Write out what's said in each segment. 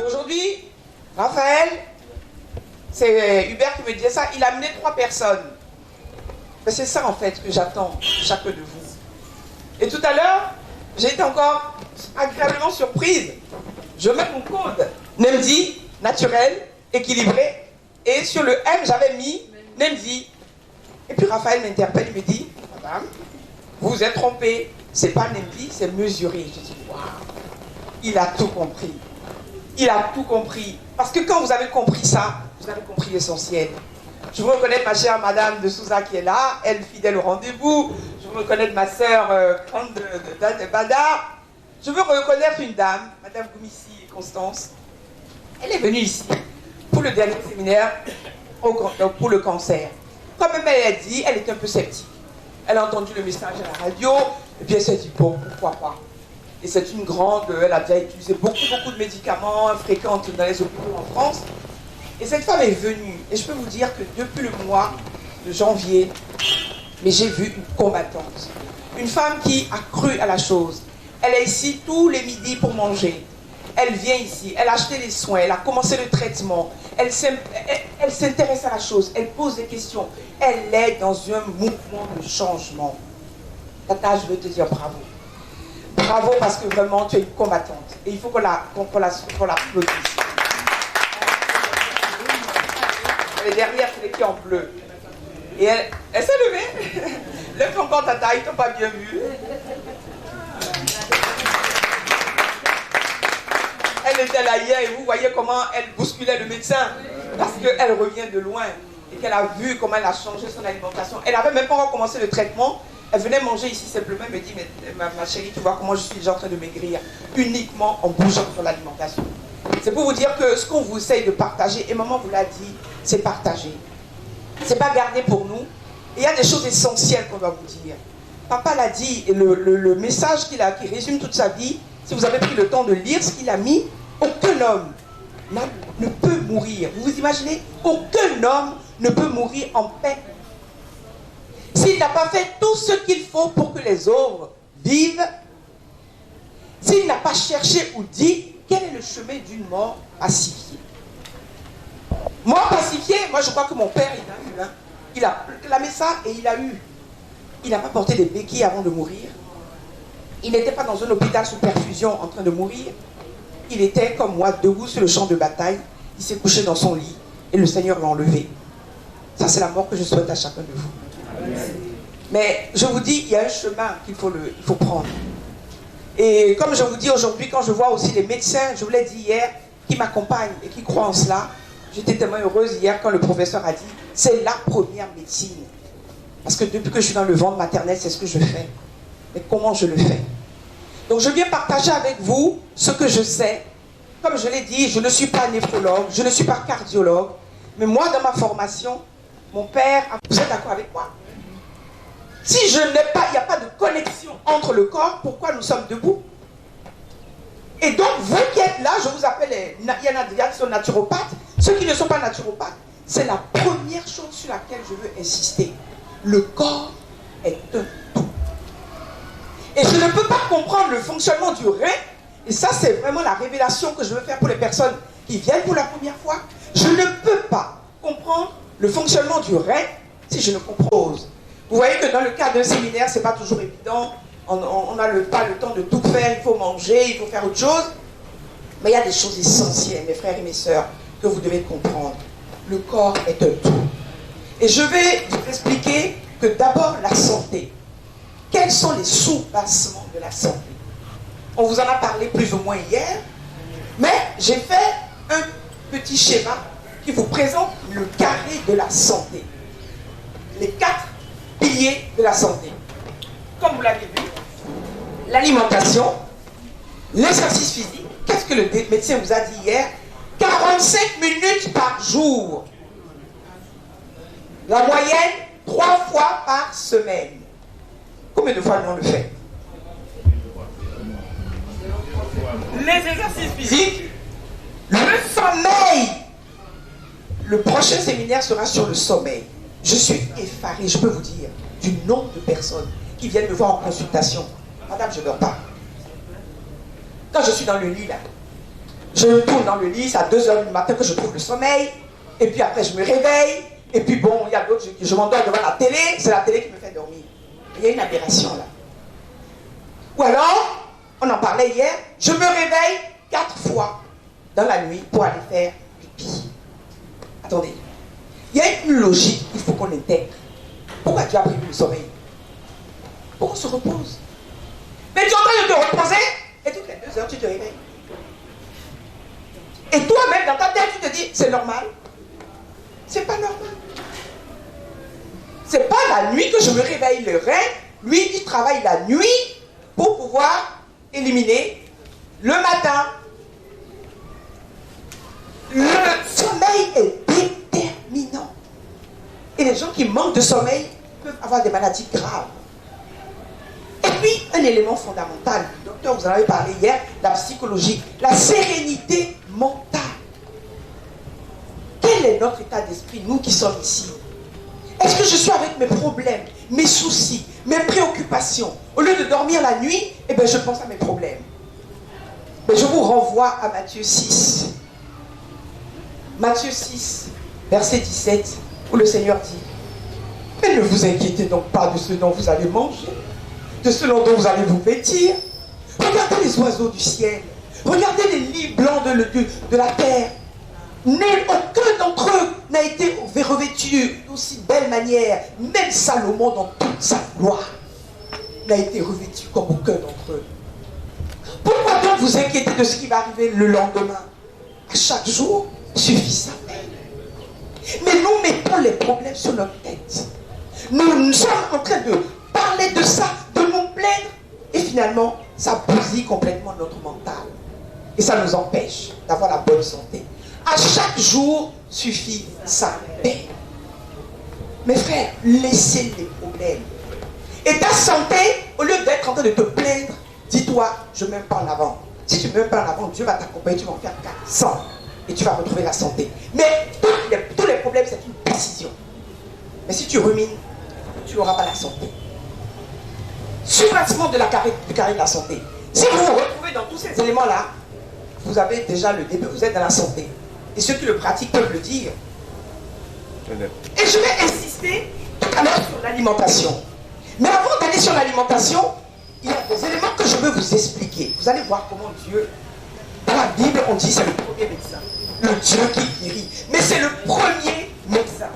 Et aujourd'hui, Raphaël, c'est Hubert qui me disait ça, il a amené 3 personnes. Mais c'est ça en fait que j'attends de chacun de vous. Et tout à l'heure, j'ai été encore agréablement surprise. Je mets mon code Nemdi, naturel, équilibré. Et sur le M, j'avais mis Nemdi. Et puis Raphaël m'interpelle, il me dit, madame, vous vous êtes trompée. C'est pas Nemdi, c'est mesuré. Je dis, waouh, il a tout compris. Il a tout compris. Parce que quand vous avez compris ça, vous avez compris l'essentiel. Je veux reconnaître ma chère madame de Souza qui est là, elle fidèle au rendez-vous. Je veux reconnaître ma sœur de Bada. Je veux reconnaître une dame, madame Goumissi Constance. Elle est venue ici pour le dernier séminaire pour le cancer. Comme elle a dit, elle était un peu sceptique. Elle a entendu le message à la radio, et puis elle s'est dit, bon, pourquoi pas. Et c'est une grande, elle a déjà utilisé beaucoup de médicaments, fréquente dans les hôpitaux en France. Et cette femme est venue, et je peux vous dire que depuis le mois de janvier, mais j'ai vu une combattante. Une femme qui a cru à la chose. Elle est ici tous les midis pour manger. Elle vient ici, elle a acheté les soins, elle a commencé le traitement. Elle s'intéresse à la chose, elle pose des questions. Elle est dans un mouvement de changement. Tata, je veux te dire bravo. Bravo parce que vraiment tu es une combattante. Et il faut qu'on l'applaudisse. Elle est derrière, c'est les qui en bleu. Et elle s'est levée. Lève ton corps, Tata, ils t'ont pas bien vu. Elle était là hier et vous voyez comment elle bousculait le médecin. Parce qu'elle revient de loin. Et qu'elle a vu comment elle a changé son alimentation. Elle n'avait même pas encore commencé le traitement. Elle venait manger ici simplement. Elle me dit, mais ma chérie, tu vois comment je suis déjà en train de maigrir. Uniquement en bougeant sur l'alimentation. C'est pour vous dire que ce qu'on vous essaye de partager, et maman vous l'a dit, c'est partager. C'est pas garder pour nous. Et il y a des choses essentielles qu'on doit vous dire. Papa l'a dit, et le message qui résume toute sa vie, si vous avez pris le temps de lire ce qu'il a mis, aucun homme ne peut mourir. Vous vous imaginez? Aucun homme ne peut mourir en paix. S'il n'a pas fait tout ce qu'il faut pour que les autres vivent, s'il n'a pas cherché ou dit quel est le chemin d'une mort pacifiée. Mort pacifiée, moi je crois que mon père, il a eu. Hein. Il a clamé ça et il a eu. Il n'a pas porté des béquilles avant de mourir. Il n'était pas dans un hôpital sous perfusion en train de mourir. Il était comme moi, debout sur le champ de bataille. Il s'est couché dans son lit et le Seigneur l'a enlevé. Ça, c'est la mort que je souhaite à chacun de vous. Mais je vous dis, il y a un chemin qu'il faut prendre. Et comme je vous dis aujourd'hui, quand je vois aussi les médecins, je vous l'ai dit hier, qui m'accompagnent et qui croient en cela, j'étais tellement heureuse hier quand le professeur a dit, c'est la première médecine. Parce que depuis que je suis dans le ventre maternel, c'est ce que je fais. Mais comment je le fais? Donc je viens partager avec vous ce que je sais. Comme je l'ai dit, je ne suis pas néphrologue, je ne suis pas cardiologue. Mais moi, dans ma formation, mon père, vous êtes d'accord avec moi? Si il n'y a pas de connexion entre le corps, pourquoi nous sommes debout? Et donc, vous qui êtes là, je vous appelle, il y en a qui sont naturopathes. Ceux qui ne sont pas naturopathes, c'est la première chose sur laquelle je veux insister. Le corps est un tout. Et je ne peux pas comprendre le fonctionnement du rein. Et ça, c'est vraiment la révélation que je veux faire pour les personnes qui viennent pour la première fois. Je ne peux pas comprendre le fonctionnement du rein si je ne comprends pas. Vous voyez que dans le cadre d'un séminaire, ce n'est pas toujours évident. On n'a pas le temps de tout faire. Il faut manger, il faut faire autre chose. Mais il y a des choses essentielles, mes frères et mes sœurs, que vous devez comprendre. Le corps est un tout. Et je vais vous expliquer que d'abord, la santé. Quels sont les sous-bassements de la santé? On vous en a parlé plus ou moins hier, mais j'ai fait un petit schéma qui vous présente le carré de la santé. Les 4 piliers de la santé. Comme vous l'avez vu, l'alimentation, l'exercice physique. Qu'est-ce que le médecin vous a dit hier? 45 minutes par jour. La moyenne, 3 fois par semaine. Combien de fois on le fait? Les exercices physiques, le sommeil. Le prochain séminaire sera sur le sommeil. Je suis effarée, je peux vous dire, du nombre de personnes qui viennent me voir en consultation. Madame, je ne dors pas. Quand je suis dans le lit, là, Je tourne dans le lit, c'est à 2 h du matin que je trouve le sommeil. Et puis après, je me réveille. Et puis bon, il y a d'autres, je m'endors devant la télé. C'est la télé qui me fait dormir. Il y a une aberration là. Ou alors, on en parlait hier, je me réveille 4 fois dans la nuit pour aller faire pipi. Attendez. Il y a une logique qu'il faut qu'on intègre. Pourquoi tu as pris le sommeil? Pour qu'on se repose. Mais tu es en train de te reposer et toutes les 2 heures, tu te réveilles. Et toi-même, dans ta tête, tu te dis, c'est normal. C'est pas normal. C'est pas la nuit que je me réveille. Le rein, lui, il travaille la nuit pour pouvoir éliminer le matin. Le sommeil est déterminant. Et les gens qui manquent de sommeil peuvent avoir des maladies graves. Et puis, un élément fondamental, docteur, vous en avez parlé hier, la psychologie, la sérénité mentale. Quel est notre état d'esprit, nous qui sommes ici? Est-ce que je suis avec mes problèmes, mes soucis, mes préoccupations? Au lieu de dormir la nuit, eh bien, je pense à mes problèmes. Mais je vous renvoie à Matthieu 6. Matthieu 6, verset 17, où le Seigneur dit, mais ne vous inquiétez donc pas de ce dont vous allez manger, de ce dont vous allez vous vêtir. Regardez les oiseaux du ciel, regardez les lits blancs de la terre. Aucun d'entre eux n'a été revêtu d'aussi belle manière. Même Salomon, dans toute sa gloire, n'a été revêtu comme aucun d'entre eux. Pourquoi donc vous inquiétez de ce qui va arriver le lendemain? À chaque jour suffit sa peine. Mais nous mettons les problèmes sur notre tête. Nous sommes en train de parler de ça, de nous plaindre. Et finalement, ça bousille complètement notre mental. Et ça nous empêche d'avoir la bonne santé. À chaque jour suffit sa paix. Mes frères, laissez les problèmes. Et ta santé, au lieu d'être en train de te plaindre, dis-toi, je ne mets pas en avant. Si tu ne mets pas en avant, Dieu va t'accompagner, tu vas en faire 400 et tu vas retrouver la santé. Mais tous les problèmes, c'est une décision. Mais si tu rumines, tu n'auras pas la santé. Soubassement du carré de la santé. Si vous vous retrouvez dans tous ces éléments-là, vous avez déjà le début, vous êtes dans la santé. Et ceux qui le pratiquent peuvent le dire. Et je vais insister tout à l'heure sur l'alimentation. Mais avant d'aller sur l'alimentation, il y a des éléments que je veux vous expliquer. Vous allez voir comment Dieu, dans la Bible, on dit c'est le premier médecin. Le Dieu qui guérit. Mais c'est le premier médecin.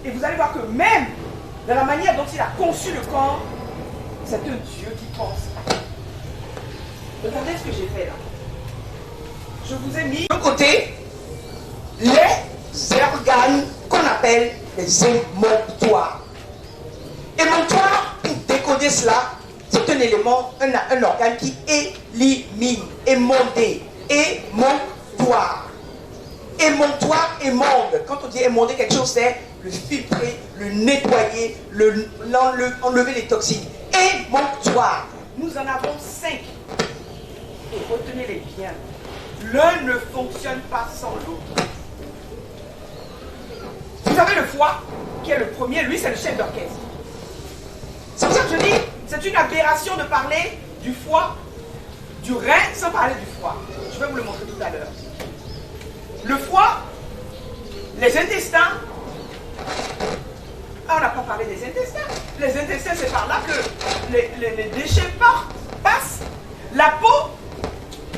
Et vous allez voir que même dans la manière dont il a conçu le corps, c'est un Dieu qui pense. Regardez ce que j'ai fait là. Je vous ai mis de côté les organes qu'on appelle les émonctoires. Émonctoire, pour décoder cela, c'est un élément, un organe qui élimine, émondé, émonctoire. Émonctoire, émonde. Quand on dit émonder quelque chose, c'est le filtrer, le nettoyer, enlever les toxines. Émonctoire. Nous en avons 5. Et retenez-les bien. L'un ne fonctionne pas sans l'autre. Vous avez le foie, qui est le premier, lui c'est le chef d'orchestre. C'est pour ça que je dis, c'est une aberration de parler du foie, du rein, sans parler du foie. Je vais vous le montrer tout à l'heure. Le foie, les intestins, on n'a pas parlé des intestins. Les intestins, c'est par là que les déchets passent. La peau,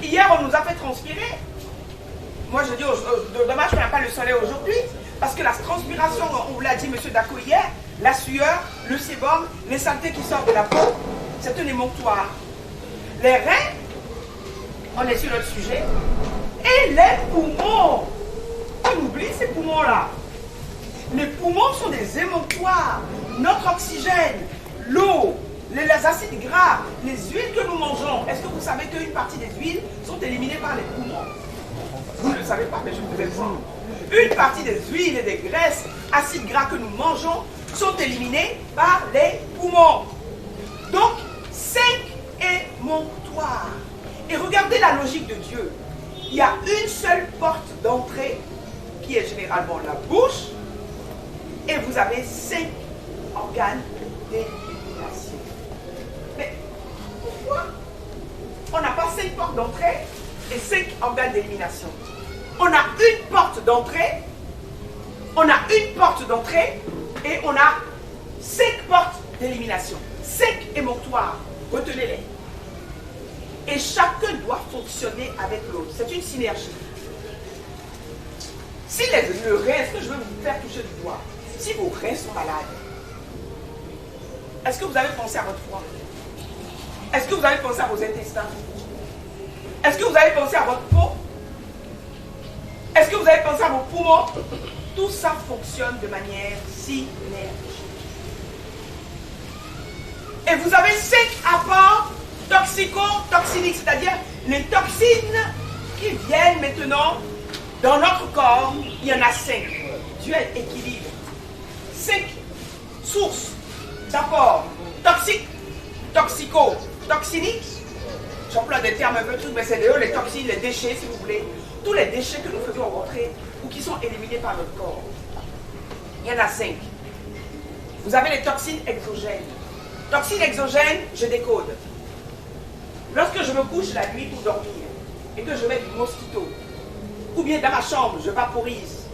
hier on nous a fait transpirer. Moi je dis, dommage qu'on n'a pas le soleil aujourd'hui, parce que la transpiration, on vous l'a dit, monsieur Dako hier, la sueur, le sébum, les saletés qui sortent de la peau, c'est un émonctoire. Les reins, on est sur notre sujet, et les poumons. On oublie ces poumons-là. Les poumons sont des émonctoires. Notre oxygène, l'eau, les acides gras, les huiles que nous mangeons. Est-ce que vous savez qu'une partie des huiles sont éliminées par les poumons? Vous ne le savez pas, mais je vous informe. Une partie des huiles et des graisses, acides gras que nous mangeons, sont éliminés par les poumons. Donc, 5 émonctoires. Et regardez la logique de Dieu. Il y a une seule porte d'entrée qui est généralement la bouche, et vous avez 5 organes d'élimination. Mais pourquoi on n'a pas 5 portes d'entrée et 5 organes d'élimination. On a une porte d'entrée, on a une porte d'entrée et on a 5 portes d'élimination. 5 émonctoires, retenez-les. Et chacun doit fonctionner avec l'autre. C'est une synergie. Si le rein, est-ce que je veux vous faire toucher du doigt? Si vos reins sont malades, est-ce que vous avez pensé à votre foie? Est-ce que vous avez pensé à vos intestins? Est-ce que vous avez pensé à votre peau? Est-ce que vous avez pensé à vos poumons? Tout ça fonctionne de manière synergique. Et vous avez 5 apports toxico-toxiniques, c'est-à-dire les toxines qui viennent maintenant dans notre corps. Il y en a 5. Dieu équilibre. 5 sources d'apports toxiques, toxico-toxiniques. J'emploie des termes un peu trucs, mais c'est les toxines, les déchets, si vous voulez. Tous les déchets que nous faisons rentrer ou qui sont éliminés par notre corps. Il y en a 5. Vous avez les toxines exogènes. Toxines exogènes, je décode. Lorsque je me couche la nuit pour dormir et que je mets du mosquito, ou bien dans ma chambre, je vaporise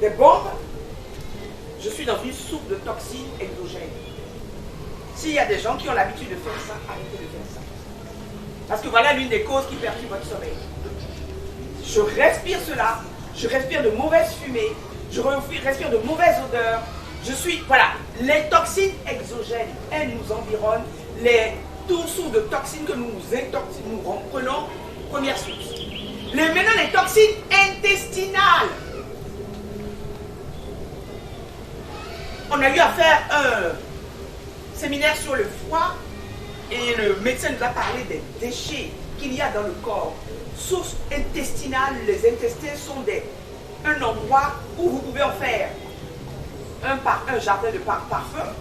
des bombes, je suis dans une soupe de toxines exogènes. S'il y a des gens qui ont l'habitude de faire ça, arrêtez de faire ça. Parce que voilà l'une des causes qui perturbe votre sommeil. Je respire cela, je respire de mauvaises fumées, je respire de mauvaises odeurs. Je suis, voilà, les toxines exogènes, elles nous environnent, toutes sources de toxines que nous prenons, première source. Maintenant, les toxines intestinales. On a eu à faire un séminaire sur le foie et le médecin nous a parlé des déchets qu'il y a dans le corps. Sources intestinales, les intestins sont un endroit où vous pouvez en faire un jardin de parfum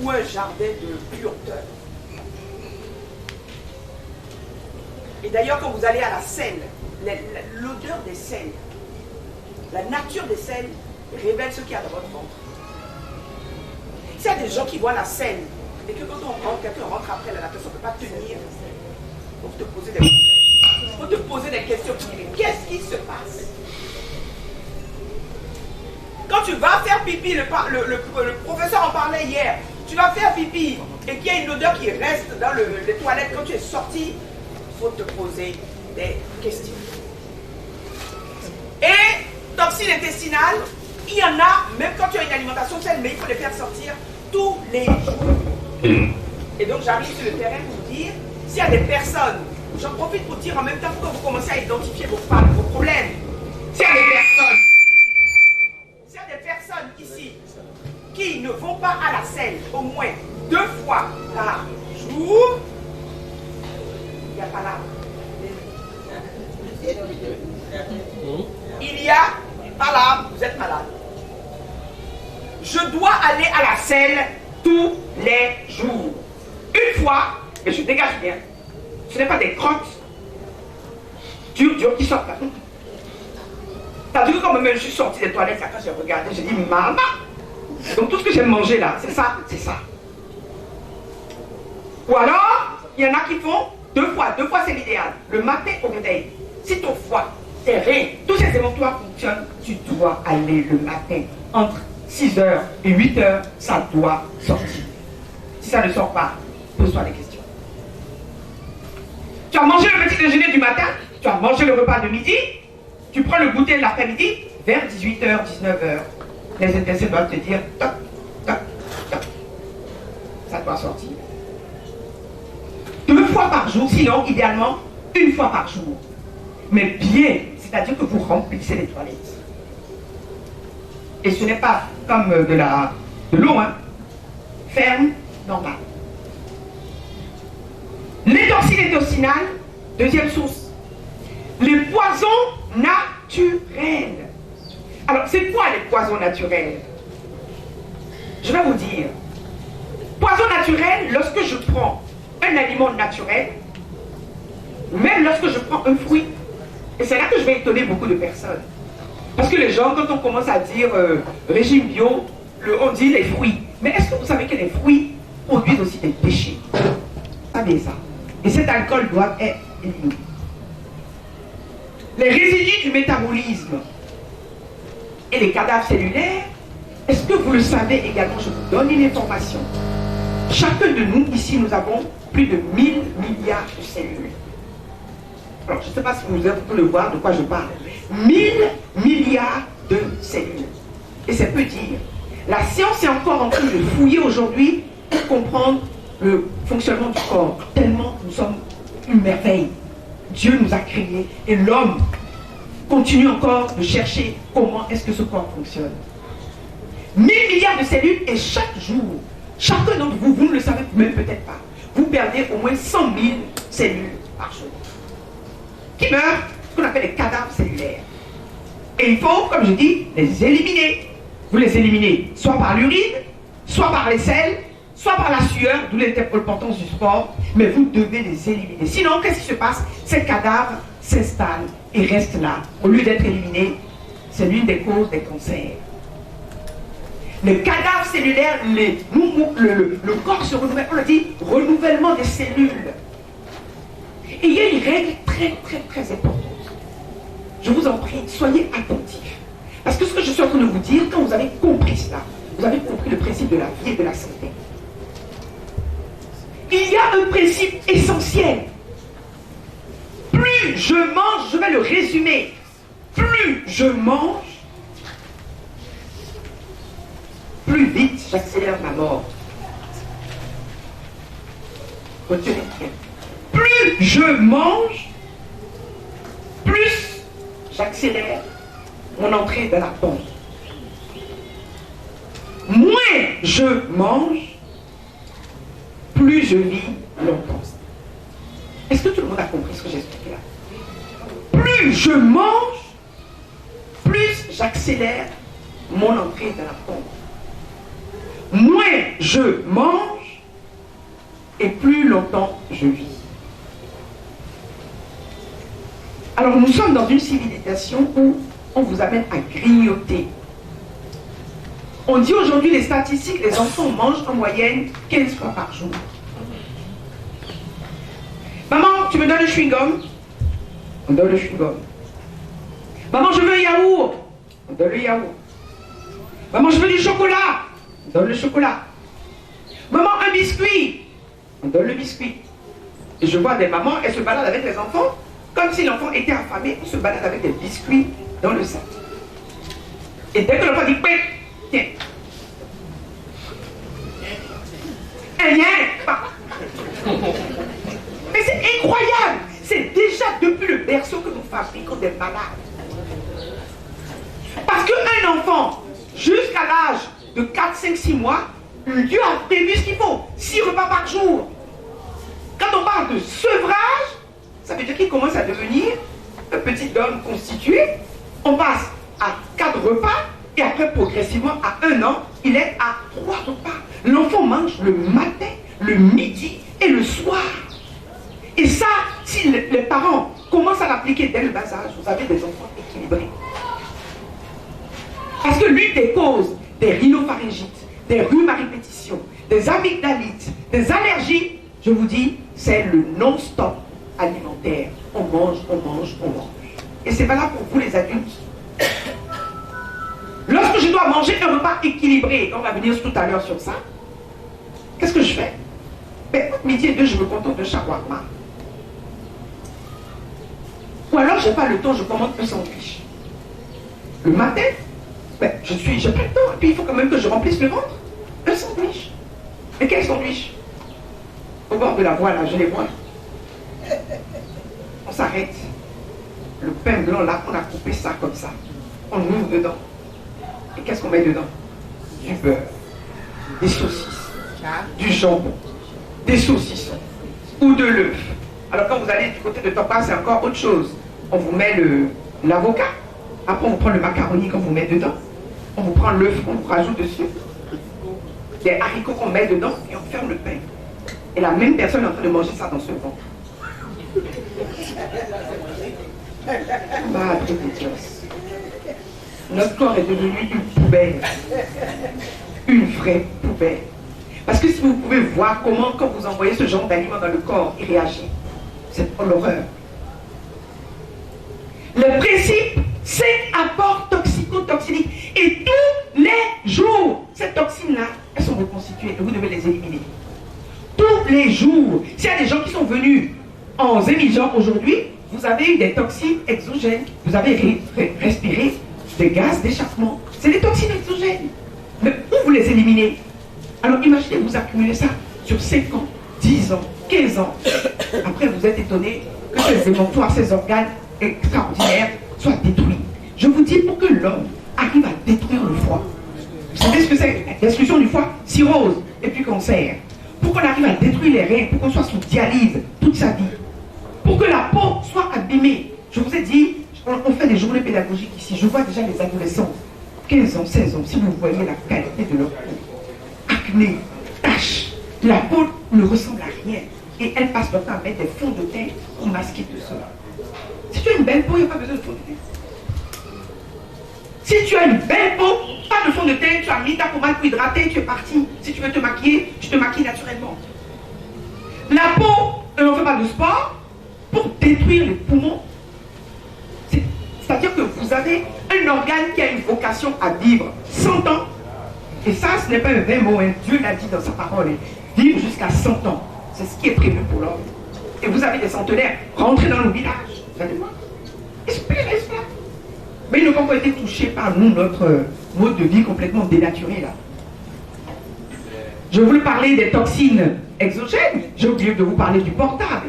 ou un jardin de pureté. Et d'ailleurs, quand vous allez à la selle, l'odeur des selles, la nature des selles révèle ce qu'il y a dans votre ventre. S'il y a des gens qui voient la selle et que quand quelqu'un rentre après, la personne ne peut pas tenir, il faut te poser des problèmes. Il faut te poser des questions. Qu'est-ce qui se passe? Quand tu vas faire pipi, le professeur en parlait hier, tu vas faire pipi et qu'il y a une odeur qui reste dans les toilettes quand tu es sorti, il faut te poser des questions. Et toxines intestinales, il y en a, même quand tu as une alimentation saine, mais il faut les faire sortir tous les jours. Et donc j'arrive sur le terrain pour dire, s'il y a des personnes, j'en profite pour dire en même temps que vous commencez à identifier vos problèmes, s'il y a des personnes ici qui ne vont pas à la selle au moins 2 fois par jour, il n'y a pas là. Il y a pas là, vous êtes malade. Je dois aller à la selle tous les jours. Une fois, et je dégage bien. Ce n'est pas des crottes dures qui sortent là. T'as vu quand même je suis sortie des toilettes, là, quand j'ai regardé, j'ai dit maman. Donc tout ce que j'ai mangé là, c'est ça, c'est ça. Ou alors, il y en a qui font 2 fois. 2 fois c'est l'idéal. Le matin au réveil. Si ton foie, tes reins, tous ces émonctoires fonctionnent, tu dois aller le matin. Entre 6h et 8h, ça doit sortir. Si ça ne sort pas, pose-toi des questions. Tu as mangé le petit déjeuner du matin, tu as mangé le repas de midi, tu prends le goûter de l'après-midi, vers 18h, 19h, les intestins doivent te dire, toc, toc, toc. Ça doit sortir. 2 fois par jour, sinon, idéalement, 1 fois par jour. Mais bien, c'est-à-dire que vous remplissez les toilettes. Et ce n'est pas comme de l'eau, hein. Ferme, normal. Les toxines intestinales, deuxième source. Les poisons naturels. Alors, c'est quoi les poisons naturels? Je vais vous dire. Poison naturel, lorsque je prends un aliment naturel, même lorsque je prends un fruit, et c'est là que je vais étonner beaucoup de personnes. Parce que les gens, quand on commence à dire régime bio, on dit les fruits. Mais est-ce que vous savez que les fruits produisent aussi des déchets? Pas bien ça. Et cet alcool doit être éliminé. du métabolisme et les cadavres cellulaires, est-ce que vous le savez également? Je vous donne une information. Chacun de nous, ici, nous avons plus de 1000 milliards de cellules. Alors, je ne sais pas si vous pouvez le voir de quoi je parle. 1000 milliards de cellules. Et c'est peu dire. La science est encore en train de fouiller aujourd'hui pour comprendre le fonctionnement du corps. Tellement nous sommes une merveille. Dieu nous a créés et l'homme continue encore de chercher comment est-ce que ce corps fonctionne. 1000 milliards de cellules et chaque jour, chacun d'entre vous, vous ne le savez même peut-être pas, vous perdez au moins 100 000 cellules par jour. Qui meurent, ce qu'on appelle les cadavres cellulaires. Et il faut, comme je dis, les éliminer. Vous les éliminez soit par l'urine, soit par les selles, soit par la sueur, d'où l'importance du sport, mais vous devez les éliminer. Sinon, qu'est-ce qui se passe? Ces cadavres s'installent et restent là. Au lieu d'être éliminés, c'est l'une des causes des cancers. Les cadavres cellulaires, le corps se renouvelle, on a dit renouvellement des cellules. Et il y a une règle très importante. Je vous en prie, soyez attentifs. Parce que ce que je suis en train de vous dire, quand vous avez compris cela, vous avez compris le principe de la vie et de la santé. Il y a un principe essentiel. Plus je mange, je vais le résumer, plus je mange, plus vite j'accélère ma mort. Retenez bien. Plus je mange, plus j'accélère mon entrée dans la tombe. Moins je mange, plus je vis longtemps. Est-ce que tout le monde a compris ce que j'ai expliqué là? Plus je mange, plus j'accélère mon entrée dans la tombe. Moins je mange, et plus longtemps je vis. Alors nous sommes dans une civilisation où on vous amène à grignoter. On dit aujourd'hui les statistiques, les enfants mangent en moyenne 15 fois par jour. Maman, tu me donnes le chewing-gum? On donne le chewing-gum. Maman, je veux un yaourt? On donne le yaourt. Maman, je veux du chocolat? On donne le chocolat. Maman, un biscuit? On donne le biscuit. Et je vois des mamans, elles se baladent avec les enfants, comme si l'enfant était affamé, on se balade avec des biscuits dans le sac. Et dès que l'enfant dit, tiens. Mais c'est incroyable. C'est déjà depuis le berceau que nous fabriquons des malades. Parce qu'un enfant, jusqu'à l'âge de 4, 5, 6 mois, Dieu a prévu ce qu'il faut. 6 repas par jour. Quand on parle de sevrage, ça veut dire qu'il commence à devenir un petit homme constitué. On passe à 4 repas et après progressivement à 1 an, il est à 3 repas. L'enfant mange le matin, le midi et le soir. Et ça, si les parents commencent à l'appliquer dès le bas âge, vous avez des enfants équilibrés. Parce que l'une des causes des rhinopharyngites, des rhumes à répétition, des amygdalites, des allergies, je vous dis, c'est le non-stop alimentaire. On mange, on mange, on mange. Et c'est valable pour vous les adultes. Lorsque je dois manger un repas équilibré, on va venir tout à l'heure sur ça, qu'est-ce que je fais? Ben, midi et 2, je me contente de shawarma. Ou alors, je n'ai pas le temps, je commande un sandwich. Le matin, ben, j'ai pas le temps, et puis il faut quand même que je remplisse le ventre. Un sandwich. Et quel sandwich? Au bord de la voie, là, je les vois. On s'arrête. Le pain blanc, là, on a coupé ça comme ça. On ouvre dedans. Et qu'est-ce qu'on met dedans? Du beurre, des saucisses, du jambon, des saucissons ou de l'œuf. Alors quand vous allez du côté de Topa, c'est encore autre chose. On vous met l'avocat. Après, on vous prend le macaroni qu'on vous met dedans. On vous prend l'œuf qu'on vous rajoute dessus. Les haricots qu'on met dedans et on ferme le pain. Et la même personne est en train de manger ça dans ce ventre. Madre de Dieu. Notre corps est devenu une poubelle. Une vraie poubelle. Parce que si vous pouvez voir comment, quand vous envoyez ce genre d'aliment dans le corps, il réagit. C'est pour l'horreur. Le principe, c'est apport toxico-toxinique. Et tous les jours, ces toxines-là, elles sont reconstituées et vous devez les éliminer. Tous les jours. S'il y a des gens qui sont venus en émission aujourd'hui, vous avez eu des toxines exogènes. Vous avez respiré des gaz d'échappement. C'est des toxines exogènes. Mais où vous les éliminez? Alors imaginez, vous accumulez ça sur 5 ans, 10 ans, 15 ans. Après, vous êtes étonné que ces émonctoires, ces organes extraordinaires soient détruits. Je vous dis, pour que l'homme arrive à détruire le foie, vous savez ce que c'est? Destruction du foie, cirrhose et puis cancer. Pour qu'on arrive à détruire les reins, pour qu'on soit sous dialyse toute sa vie, pour que la peau soit abîmée. Je vous ai dit, on fait des journées pédagogiques ici. Je vois déjà les adolescents, 15 ans, 16 ans, si vous voyez la qualité de leur peau. Acné, taches, la peau ne ressemble à rien. Et elles passent leur temps à mettre des fonds de teint pour masquer tout cela. Si tu as une belle peau, il n'y a pas besoin de fond de teint. Si tu as une belle peau, pas de fond de teint, tu as mis ta pommade pour hydrater, tu es parti. Si tu veux te maquiller, tu te maquilles naturellement. La peau, on ne fait pas de sport pour détruire les poumons. C'est-à-dire que vous avez un organe qui a une vocation à vivre 100 ans. Et ça, ce n'est pas un vain mot, hein. Dieu l'a dit dans sa parole. Vivre jusqu'à 100 ans. C'est ce qui est prévu pour l'homme. Et vous avez des centenaires. Rentrez dans le village. Vous allez voir. Ils sont plus restés là. Mais ils n'ont pas été touchés par nous, notre mode de vie complètement dénaturé là. Je voulais parler des toxines exogènes. J'ai oublié de vous parler du portable.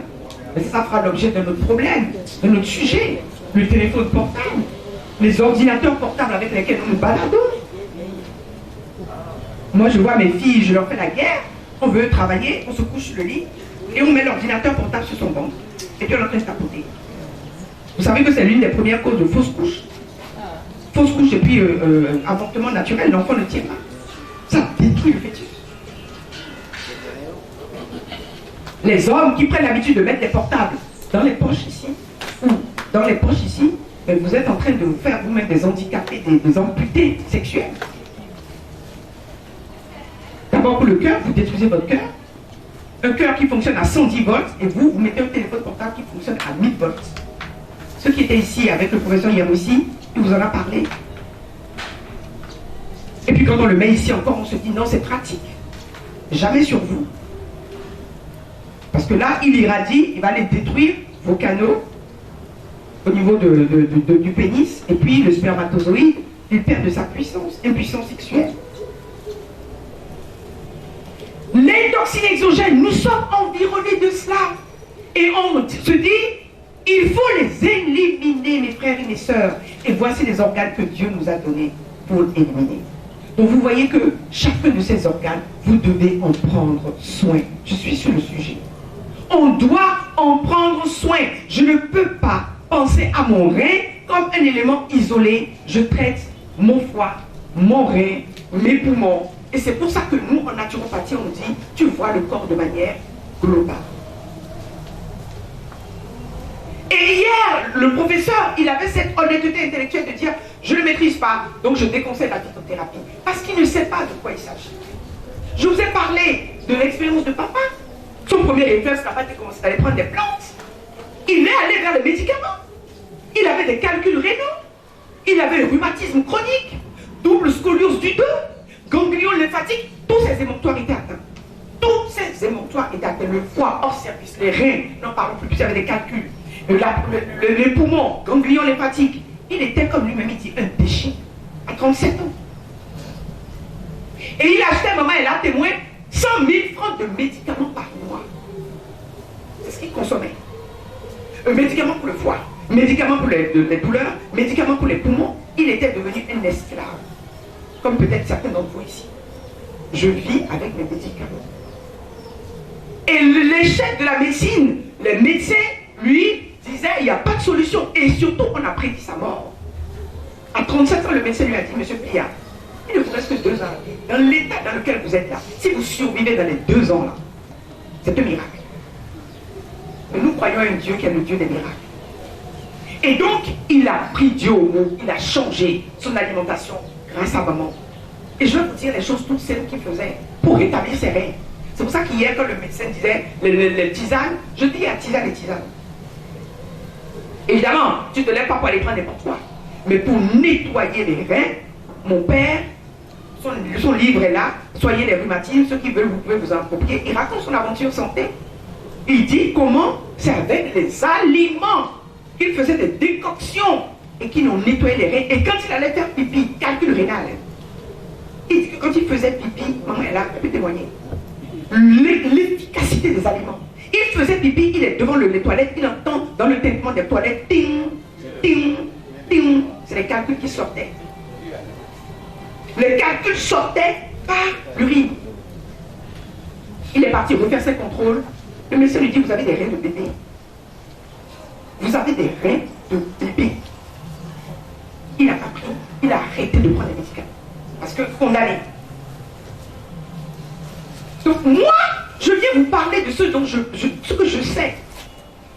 Mais ça fera l'objet de notre problème, de notre sujet. Le téléphone portable, les ordinateurs portables avec lesquels nous nous baladons. Moi, je vois mes filles, je leur fais la guerre. On veut travailler, on se couche sur le lit et on met l'ordinateur portable sur son ventre. Et puis on est en train de tapoter. Vous savez que c'est l'une des premières causes de fausses couches. Fausse couche et puis avortement naturel, l'enfant ne tient pas. Ça détruit le fœtus. Les hommes qui prennent l'habitude de mettre des portables dans les poches ici, ou dans les poches ici, vous êtes en train de vous faire vous-même des handicapés, des amputés sexuels. D'abord pour le cœur, vous détruisez votre cœur. Un cœur qui fonctionne à 110 volts et vous mettez un téléphone portable qui fonctionne à 1000 volts. Ceux qui étaient ici avec le professeur Yamoussi, il vous en a parlé. Et puis quand on le met ici encore, on se dit non, c'est pratique. Jamais sur vous. Parce que là, il irradie, il va aller détruire vos canaux au niveau du pénis, et puis le spermatozoïde, il perd de sa puissance, impuissance sexuelle. Les toxines exogènes, nous sommes environnés de cela. Et on se dit, il faut les éliminer, mes frères et mes sœurs. Et voici les organes que Dieu nous a donnés pour éliminer. Donc vous voyez que chacun de ces organes, vous devez en prendre soin. Je suis sur le sujet. On doit en prendre soin. Je ne peux pas penser à mon rein comme un élément isolé. Je traite mon foie, mon rein, mes poumons. Et c'est pour ça que nous, en naturopathie, on dit, tu vois le corps de manière globale. Et hier, le professeur, il avait cette honnêteté intellectuelle de dire, je ne maîtrise pas, donc je déconseille la phytothérapie. Parce qu'il ne sait pas de quoi il s'agit. Je vous ai parlé de l'expérience de papa. Son premier réflexe, papa était commencé à aller prendre des plantes. Il est allé vers les médicaments. Il avait des calculs rénaux. Il avait le rhumatisme chronique, double scoliose du dos, ganglion lymphatique. Tous ces émonctoires étaient atteints. Tous ces émonctoires étaient atteints. Le foie hors service, les reins, n'en parlons plus, il y avait des calculs. Les poumons, ganglion lymphatique. Il était comme lui-même, il dit, un déchet à 37 ans. Et il achetait, maman, elle a témoin, 100 000 francs de médicaments par mois. C'est ce qu'il consommait. Un médicament pour le foie, médicament pour les douleurs, médicament pour les poumons. Il était devenu un esclave. Comme peut-être certains d'entre vous ici. Je vis avec mes médicaments. Et l'échec de la médecine, les médecins, lui, disaient, il n'y a pas de solution. Et surtout, on a prédit sa mort. À 37 ans, le médecin lui a dit, monsieur Pia, il ne vous reste que 2 ans. Dans l'état dans lequel vous êtes là, si vous survivez dans les 2 ans là, c'est un miracle. Mais nous croyons à un Dieu qui est le Dieu des miracles. Et donc, il a pris Dieu au mot, il a changé son alimentation grâce à maman. Et je vais vous dire les choses toutes celles qu'il faisait pour rétablir ses reins. C'est pour ça qu'hier, quand le médecin disait les tisanes, je dis à tisane et tisane. Évidemment, tu ne te lèves pas pour aller prendre n'importe quoi. Mais pour nettoyer les reins, mon père, son livre est là, Soyez les rhumatismes, ceux qui veulent, vous pouvez vous en approprier. Il raconte son aventure santé. Il dit comment c'est avec les aliments qu'il faisait des décoctions et qui l'ont nettoyé les reins. Et quand il allait faire pipi, calcul rénal, il dit que quand il faisait pipi, maman est là, elle peut témoigner. L'efficacité des aliments. Il faisait pipi, il est devant les toilettes, il entend dans le tintement des toilettes, ting, ting, ting. C'est les calculs qui sortaient. Les calculs sortaient par l'urine. Il est parti refaire ses contrôles. Le médecin lui dit, vous avez des reins de bébé. Vous avez des reins de bébé. Il n'a pas pris. Il a arrêté de prendre les médicaments. Parce que condamné. Donc moi, je viens vous parler de ce que je sais.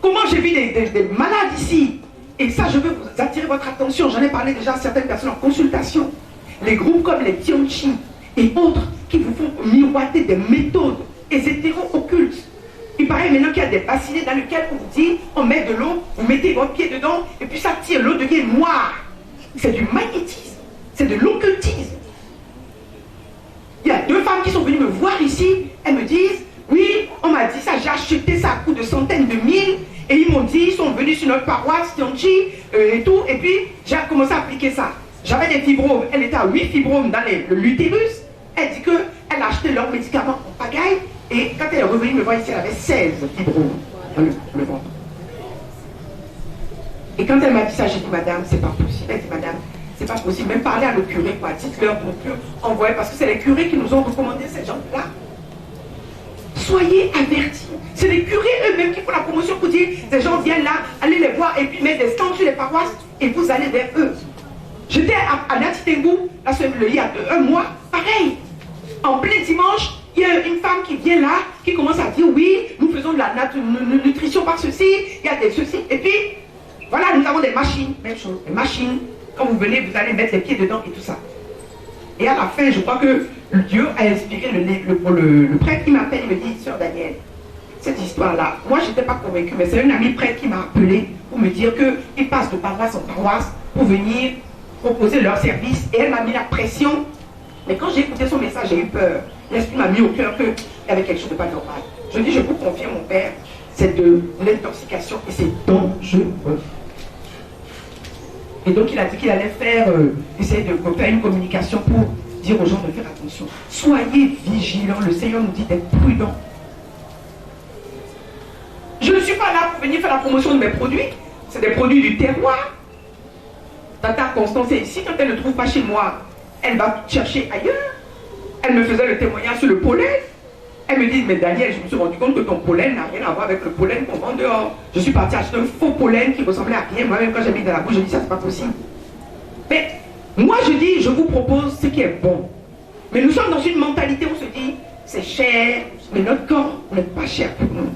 Comment j'ai vu des malades ici. Et ça, je veux vous attirer votre attention. J'en ai parlé déjà à certaines personnes en consultation. Les groupes comme les Tianchi et autres qui vous font miroiter des méthodes hétéro-occultes. Il paraît maintenant qu'il y a des bassinets dans lesquels on vous dit, on met de l'eau, vous mettez votre pied dedans, et puis ça tire, l'eau devient noire. C'est du magnétisme, c'est de l'occultisme. Il y a 2 femmes qui sont venues me voir ici, elles me disent, oui, on m'a dit ça, j'ai acheté ça à coût de centaines de mille, et ils m'ont dit, ils sont venus sur notre paroisse, Tianchi, et tout, et puis j'ai commencé à appliquer ça. J'avais des fibromes, elle était à 8 fibromes dans l'utérus, elle dit qu'elle a acheté leurs médicaments en pagaille, et quand elle est revenue me voir ici, elle avait 16 fibromes dans le ventre. Et quand elle m'a dit ça, j'ai dit, madame, c'est pas possible. Elle dit, madame, c'est pas possible. Même parler à nos curés, quoi. Dites-leur non plus. Envoyez, parce que c'est les curés qui nous ont recommandé ces gens-là. Soyez avertis. C'est les curés eux-mêmes qui font la promotion pour dire, ces gens viennent là, allez les voir et puis mettre des stands sur les paroisses et vous allez vers eux. J'étais à Natitengu, il y a 1 mois, pareil. En plein dimanche, il y a une femme qui vient là, qui commence à dire, oui, nous faisons de la nutrition par ceci, il y a des ceci. Et puis, voilà, nous avons des machines, même chose, des machines. Quand vous venez, vous allez mettre les pieds dedans et tout ça. Et à la fin, je crois que Dieu a inspiré le prêtre qui m'appelle, il me dit, Sœur Daniel, cette histoire-là, moi je n'étais pas convaincue, mais c'est un ami prêtre qui m'a appelé pour me dire qu'ils passent de paroisse en paroisse pour venir proposer leur service. Et elle m'a mis la pression. Mais quand j'ai écouté son message, j'ai eu peur. L'esprit m'a mis au cœur qu'il y avait quelque chose de pas normal. Je dis, je vous confie, mon père, c'est de l'intoxication et c'est dangereux. Et donc il a dit qu'il allait essayer de faire une communication pour dire aux gens de faire attention. Soyez vigilants, le Seigneur nous dit d'être prudents. Je ne suis pas là pour venir faire la promotion de mes produits. C'est des produits du terroir. Tata Constance est ici, quand elle ne trouve pas chez moi, elle va chercher ailleurs. Elle me faisait le témoignage sur le pollen. Elle me dit, mais Daniel, je me suis rendu compte que ton pollen n'a rien à voir avec le pollen qu'on vend dehors. Je suis partie acheter un faux pollen qui ressemblait à rien. Moi-même, quand j'ai mis dans la bouche, je dis, ça, c'est pas possible. Mais moi, je dis, je vous propose ce qui est bon. Mais nous sommes dans une mentalité où on se dit, c'est cher, mais notre corps n'est pas cher pour nous.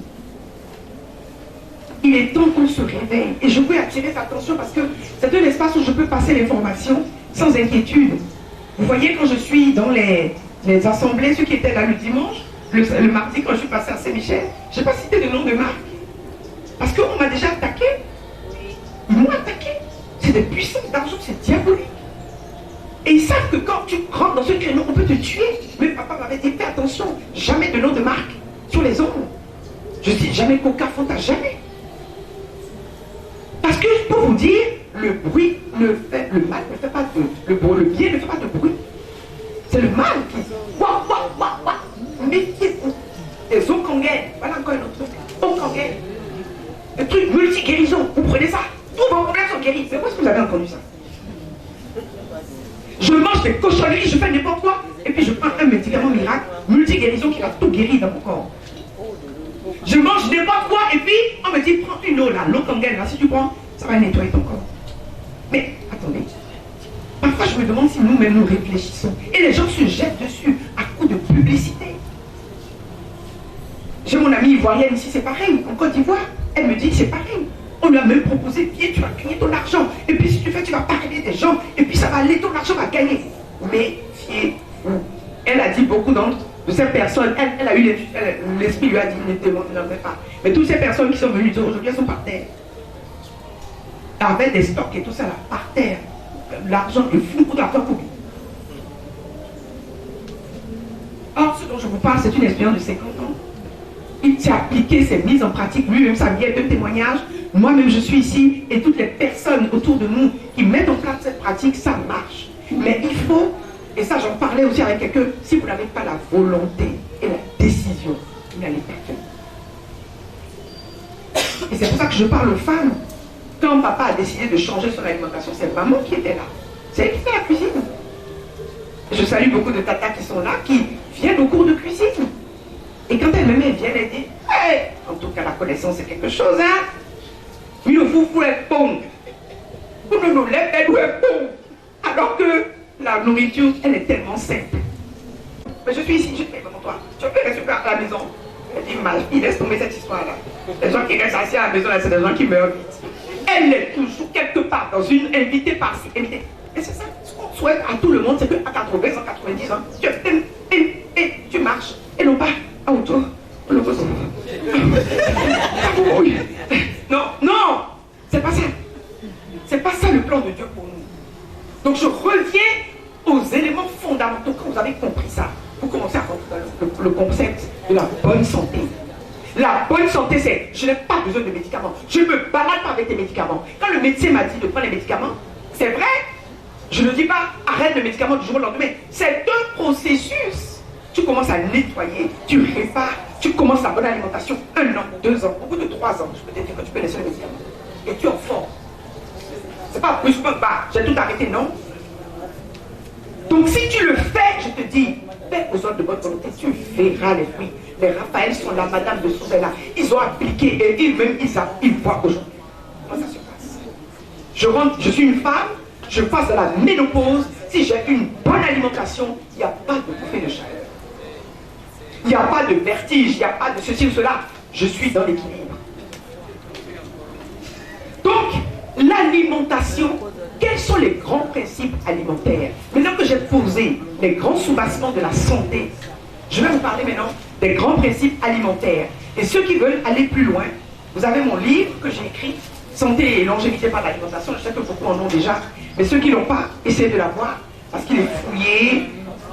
Il est temps qu'on se réveille. Et je veux attirer votre attention parce que c'est un espace où je peux passer l'information sans inquiétude. Vous voyez, quand je suis dans les assemblées, ceux qui étaient là le dimanche, le mardi, quand je suis passé à Saint-Michel, je n'ai pas cité de nom de marque. Parce qu'on m'a déjà attaqué. Ils m'ont attaqué. C'est des puissances d'argent, c'est diabolique. Et ils savent que quand tu rentres dans ce créneau, on peut te tuer. Mais papa m'avait dit, fais attention, jamais de nom de marque sur les ondes. Je dis jamais Coca, Fanta, jamais. Parce que pour vous dire, le bruit ne fait, le mal ne fait pas le bien ne fait pas de bruit. C'est le mal qui méfiez-vous. Les Okangaines, voilà encore un autre truc. Okangaines. Le truc multi-guérison, vous prenez ça, tous vos problèmes sont guéris. Mais où est-ce que vous avez entendu ça? Je mange des cochonneries, je fais n'importe quoi, et puis je prends un médicament miracle, multi-guérison qui va tout guérir dans mon corps. Je mange n'importe quoi, et puis on me dit, prends une eau là, l'eau Kangaine là, si tu prends, ça va nettoyer ton corps. Mais attendez, parfois je me demande si nous-mêmes nous réfléchissons, et les gens se jettent dessus à coup de publicité. J'ai mon amie ivoirienne ici, c'est pareil, en Côte d'Ivoire, elle me dit c'est pareil. On lui a même proposé, viens, tu vas gagner ton argent, et puis si tu fais, tu vas parler des gens, et puis ça va aller, ton argent va gagner. Mais fiez-vous. Elle a dit beaucoup de ces personnes, elle a eu l'esprit lui a dit, ne demande pas. Mais toutes ces personnes qui sont venues dire aujourd'hui, elles sont par terre. avec des stocks et tout ça là, par terre. L'argent est fou pour l'argent pour lui. Or, ce dont je vous parle, c'est une expérience de 50 ans. Il s'est appliqué, s'est mis en pratique, lui-même, sa vie est un témoignage. Moi-même, je suis ici, et toutes les personnes autour de nous qui mettent en place cette pratique, ça marche. Mais il faut, et ça j'en parlais aussi avec quelqu'un, si vous n'avez pas la volonté et la décision, vous n'allez pas faire. Et c'est pour ça que je parle aux femmes. Quand papa a décidé de changer son alimentation, c'est maman qui était là. C'est elle qui fait la cuisine. Je salue beaucoup de tatas qui sont là, qui viennent au cours de cuisine. Et quand elles-mêmes viennent, elles disent, hey, en tout cas la connaissance c'est quelque chose, hein. Il vous est bon. Vous ne nous l'aimez, elle est bon. Alors que la nourriture, elle est tellement simple. Mais je suis ici, je fais comme toi. Tu peux rester à la maison. Elle dit, il laisse tomber cette histoire-là. Les gens qui restent assis à la maison, c'est des gens qui meurent vite. Elle est toujours quelque part dans une invitée par-ci, invitée. Et c'est ça, ce qu'on souhaite à tout le monde, c'est qu'à 80 ans, 90 ans, tu marches, et non pas à autour. Non, non, c'est pas ça. C'est pas ça le plan de Dieu pour nous. Donc je reviens aux éléments fondamentaux. Quand vous avez compris ça, vous commencez à comprendre le concept de la bonne santé. La bonne santé, c'est je n'ai pas besoin de médicaments. Je ne me balade pas avec des médicaments. Quand le médecin m'a dit de prendre les médicaments, c'est vrai. Je ne dis pas arrête le médicament du jour au lendemain. C'est un processus. Tu commences à nettoyer, tu répares, tu commences la bonne alimentation. 1 an, 2 ans, au bout de 3 ans, je peux te dire que tu peux laisser les médicaments. Et tu en formes. C'est pas plus que j'ai tout arrêté, non. Donc si tu le fais, je te dis, fais aux autres de bonne volonté, tu verras les fruits. Les Raphaël sont là, Madame de Souza là. Ils ont appliqué et ils-mêmes, ils voient aujourd'hui. Comment ça se passe? Je suis une femme, je passe de la ménopause. Si j'ai une bonne alimentation, il n'y a pas de bouffée de chaleur. Il n'y a pas de vertige, il n'y a pas de ceci ou cela. Je suis dans l'équilibre. Donc, l'alimentation, quels sont les grands principes alimentaires? Maintenant que j'ai posé les grands soubassements de la santé, je vais vous parler maintenant des grands principes alimentaires. Et ceux qui veulent aller plus loin, vous avez mon livre que j'ai écrit, Santé et longévité par l'alimentation. Je sais que beaucoup en ont déjà, mais ceux qui ne l'ont pas, essayez de l'avoir, parce qu'il est fouillé,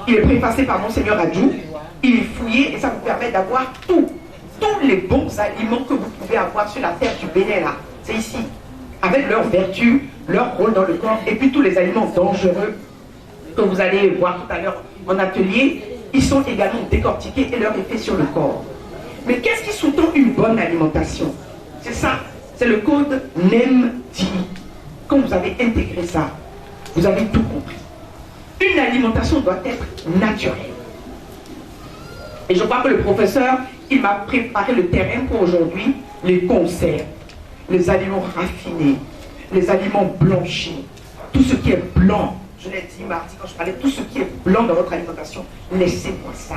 il est préfacé par Monseigneur Adjou, il est fouillé et ça vous permet d'avoir tous les bons aliments que vous pouvez avoir sur la terre du Bénin là. C'est ici, avec leurs vertus, leur rôle dans le corps, et puis tous les aliments dangereux que vous allez voir tout à l'heure en atelier, ils sont également décortiqués et leur effet sur le corps. Mais qu'est-ce qui sous-tend une bonne alimentation? C'est ça, c'est le code NEM10. Quand vous avez intégré ça, vous avez tout compris. Une alimentation doit être naturelle. Et je crois que le professeur, il m'a préparé le terrain pour aujourd'hui, les conserves, les aliments raffinés, les aliments blanchis, tout ce qui est blanc. Je l'ai dit mardi quand je parlais, tout ce qui est blanc dans votre alimentation, laissez-moi ça.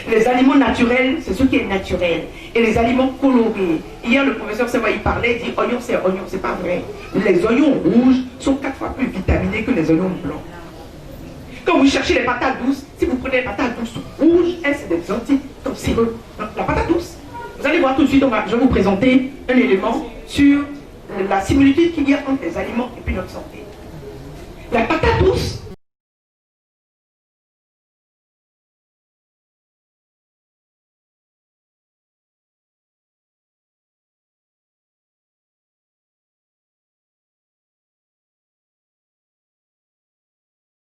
Les aliments naturels, c'est ce qui est naturel. Et les aliments colorés. Hier, le professeur Sewa, il parlait, il dit oignon, c'est pas vrai. Les oignons rouges sont 4 fois plus vitaminés que les oignons blancs. Quand vous cherchez les patates douces, si vous prenez les patates douces rouges, elles, c'est des antitoxineux. La patate douce, vous allez voir tout de suite, je vais vous présenter un élément sur la similitude qu'il y a entre les aliments et puis notre santé. La patate